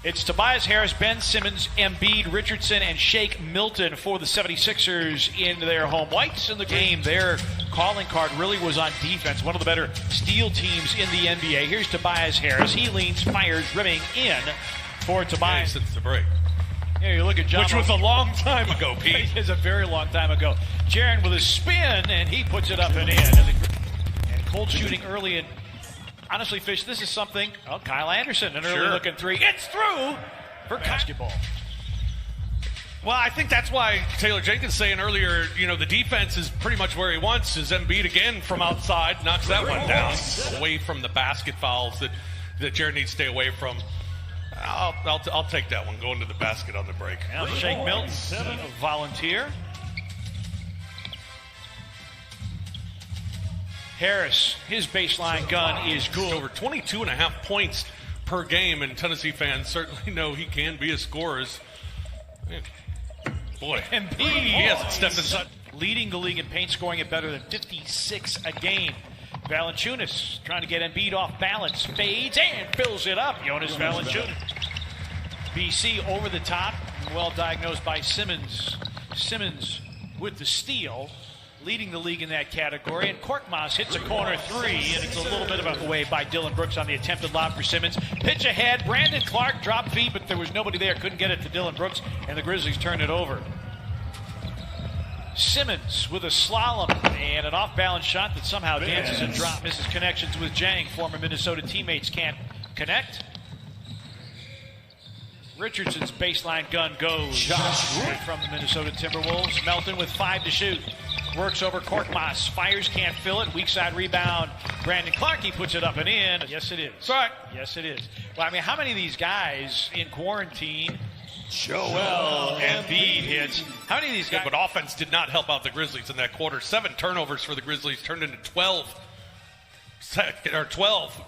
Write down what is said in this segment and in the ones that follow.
It's Tobias Harris, Ben Simmons, Embiid, Richardson, and Shake Milton for the 76ers in their home whites in the game. Their calling card really was on defense. One of the better steal teams in the NBA. Here's Tobias Harris. He leans, fires, rimming in for Tobias. Since the break. Here you look at John. Which was a long time ago, Pete. It is a very long time ago. Jaren with a spin, and he puts it up and in. And cold shooting early in. Honestly, Fish, this is something. Oh, Kyle Anderson, an early looking three. It's through for basketball. Well, I think that's why Taylor Jenkins saying earlier, the defense is pretty much where he wants. Is Embiid again from outside, knocks that one down, away from the basket fouls that Jared needs to stay away from. I'll take that one, going to the basket on the break. Now Shake Milton, volunteer. Harris, his baseline gun is good. Over 22.5 points per game, and Tennessee fans certainly know he can be a scorer. Boy, Embiid, he hasn't stepped inside. Leading the league in paint scoring at better than 56 a game. Valančiūnas trying to get Embiid off balance, fades and fills it up. Jonas Valančiūnas. BC over the top, well diagnosed by Simmons. Simmons with the steal, leading the league in that category. And Korkmaz hits a corner three, and it's a little bit of a way by Dillon Brooks on the attempted lob for Simmons. Pitch ahead, Brandon Clark dropped feet, but there was nobody there, couldn't get it to Dillon Brooks, and the Grizzlies turned it over. Simmons with a slalom and an off-balance shot that somehow dances and drops. Misses connections with Jang. Former Minnesota teammates can't connect. Richardson's baseline gun goes from the Minnesota Timberwolves. Melton with 5 to shoot. Works over Korkmaz. Fires, can't fill it. Weak side rebound. Brandon Clark, he puts it up and in. Yes, it is. That's right. Yes, it is. Well, I mean, how many of these guys in quarantine? Joel Embiid hits. How many of these guys? But offense did not help out the Grizzlies in that quarter. 7 turnovers for the Grizzlies turned into 12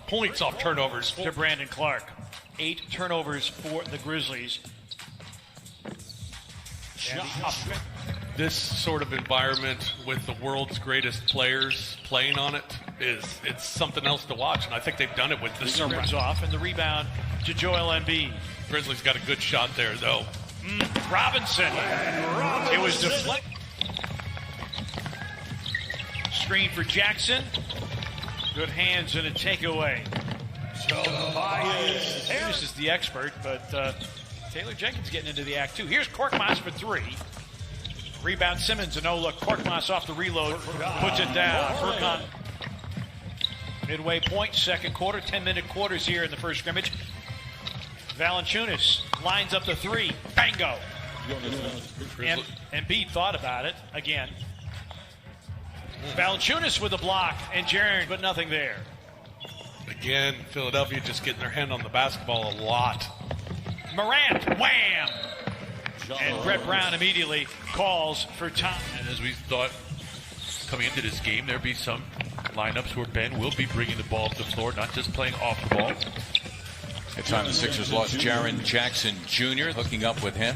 points off turnovers. To Brandon Clark. 8 turnovers for the Grizzlies. This sort of environment with the world's greatest players playing on it it's something else to watch, and I think they've done it with this. Rims off, and the rebound to Joel Embiid. Grizzlies got a good shot there, though. Robinson. It was deflected. Screen for Jackson. Good hands and a takeaway. Harris is the expert, but Taylor Jenkins getting into the act too. Here's Korkmaz for 3. Rebound Simmons, a no-look. Korkmaz off the reload, puts it down. Furkan. Midway point, second quarter, 10-minute quarters here in the first scrimmage. Valančiūnas lines up the 3. Bango. And Embiid thought about it again. Valančiūnas with a block, and Jaren, but nothing there. Again, Philadelphia just getting their hand on the basketball a lot. Morant, wham! And Brett Brown immediately calls for time. And as we thought coming into this game, there'd be some lineups where Ben will be bringing the ball to the floor, not just playing off the ball. At time the Sixers lost Jaren Jackson Jr. hooking up with him.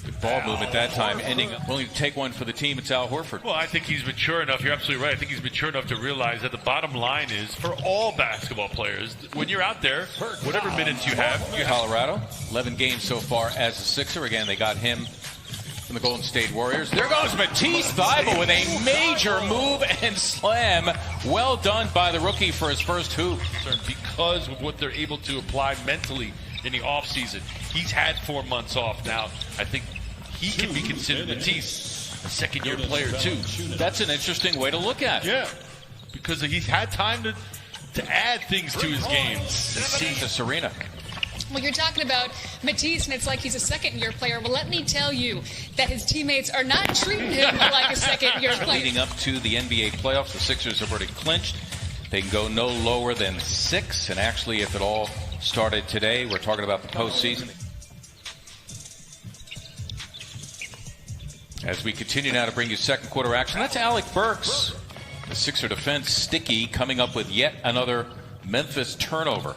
Good ball movement that time, ending up willing to take one for the team. It's Al Horford. Well, I think he's mature enough. You're absolutely right. I think he's mature enough to realize that the bottom line is for all basketball players, when you're out there, whatever minutes you have. Colorado, 11 games so far as a Sixer. Again, they got him from the Golden State Warriors. There goes Matisse Thybulle with a major move and slam. Well done by the rookie for his first hoop. Because of what they're able to apply mentally in the offseason. He's had 4 months off now. I think he can be considered Matisse a second-year player, too. That's an interesting way to look at it. Yeah, because he's had time to add things to his game. To Serena. Well, you're talking about Matisse, and it's like he's a second-year player. Well, let me tell you that his teammates are not treating him like a second-year player. Leading up to the NBA playoffs, the Sixers have already clinched. They can go no lower than 6, and actually, if it all started today, we're talking about the postseason. As we continue now to bring you second quarter action, that's Alec Burks. The Sixer defense sticky, coming up with yet another Memphis turnover.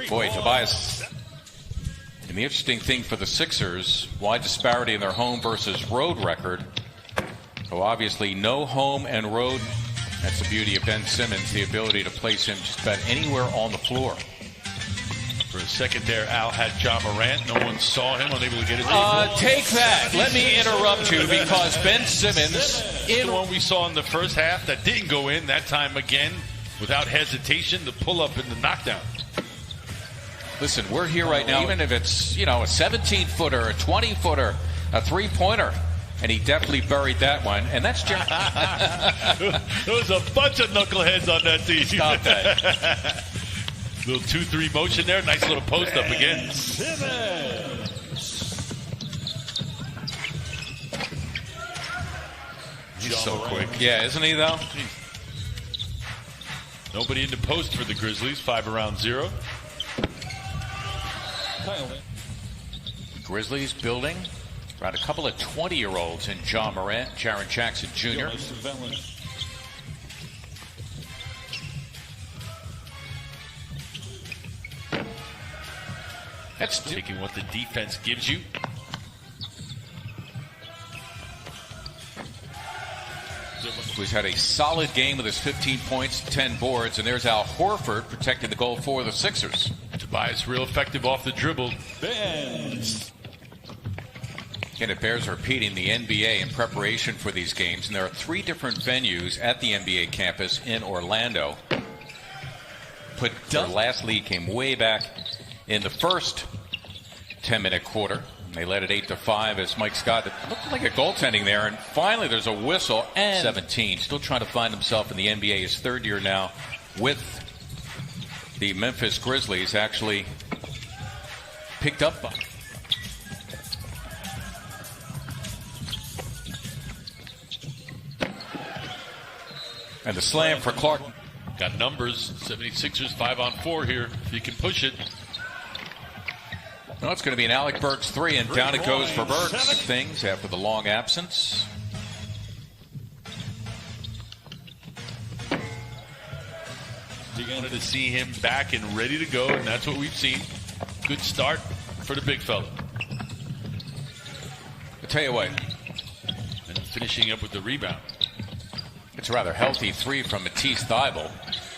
Boy, Tobias. And the interesting thing for the Sixers, wide disparity in their home versus road record. So obviously no home and road That's the beauty of Ben Simmons, the ability to place him just about anywhere on the floor. For a second there, Al had John Morant. No one saw him, unable to get it. Take that. Let me interrupt you because Ben Simmons, the one we saw in the first half that didn't go in, that time again, without hesitation, the pull-up and the knockdown. Listen, we're here right now, even if it's, a 17-footer, a 20-footer, a three-pointer, and he definitely buried that one, and that's Jaren. There was a bunch of knuckleheads on that team. Stop that. Little 2-3 motion there. Nice little post up again. He's so quick. Yeah, isn't he, though? Nobody in the post for the Grizzlies. 5 around 0. Grizzlies building around a couple of 20-year-olds in John Morant, Jaren Jackson Jr. That's taking what the defense gives you. Who's had a solid game with his 15 points, 10 boards, and there's Al Horford protecting the goal for the Sixers. Tobias real effective off the dribble. Again, it bears repeating the NBA in preparation for these games, and there are 3 different venues at the NBA campus in Orlando. Their last lead came way back in the first 10-minute quarter. They led it 8-5 as Mike Scott, it looked like a goaltending there, and finally there's a whistle. And 17, still trying to find himself in the NBA, his 3rd year now with the Memphis Grizzlies, actually picked up by. And the slam for Clark. Got numbers, 76ers 5 on 4 here, if you can push it. Well, it's going to be an Alec Burks 3, and down it goes for Burks. Things after the long absence. You wanted to see him back and ready to go, and that's what we've seen. Good start for the big fella. I'll tell you what. And finishing up with the rebound. It's a rather healthy 3 from Matisse Thybulle.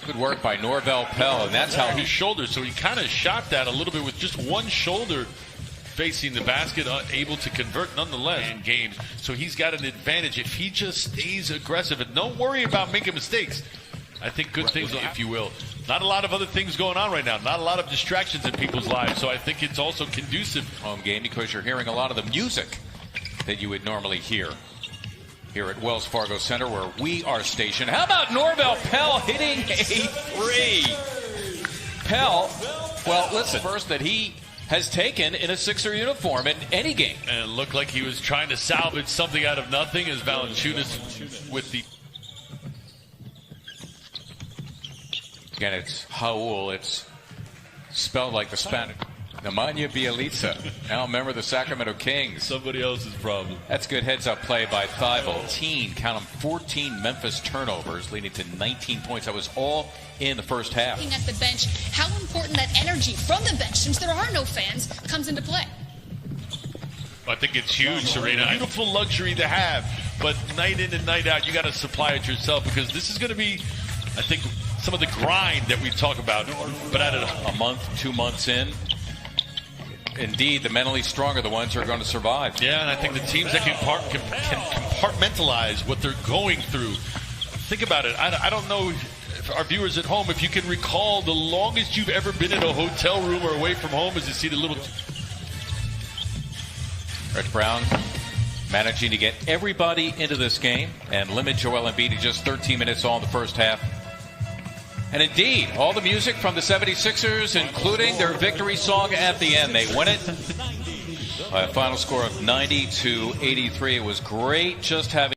Good work by Norvel Pell, and that's how his shoulder. So he kind of shot that a little bit with just one shoulder facing the basket, able to convert nonetheless in games. So he's got an advantage if he just stays aggressive and don't worry about making mistakes. I think good things, if you will. Not a lot of other things going on right now. Not a lot of distractions in people's lives. So I think it's also conducive. Home game because you're hearing a lot of the music that you would normally hear here at Wells Fargo Center, where we are stationed. How about Norvel Pell hitting a 3? Pell, well, listen, first that he has taken in a Sixer uniform in any game. And it looked like he was trying to salvage something out of nothing as Valančiūnas with the... Again, it's Raul. It's spelled like the Spanish. Nemanja Bjelica, now a member of the Sacramento Kings. Somebody else's problem. That's good heads-up play by Thybulle. Count them, 14 Memphis turnovers, leading to 19 points. That was all in the first half. Looking at the bench, how important that energy from the bench, since there are no fans, comes into play. I think it's huge, Serena. Beautiful luxury to have, but night in and night out, you got to supply it yourself, because this is going to be, I think, some of the grind that we talk about. But at a month, 2 months in, indeed, the mentally strong are the ones who are going to survive. Yeah, and I think the teams that can compartmentalize what they're going through. Think about it. I don't know, if our viewers at home, if you can recall the longest you've ever been in a hotel room or away from home as you see the little... Rich Brown managing to get everybody into this game and limit Joel Embiid to just 13 minutes all in the first half. And indeed, all the music from the 76ers, including their victory song at the end. They win it by a final score of 90-83. It was great just having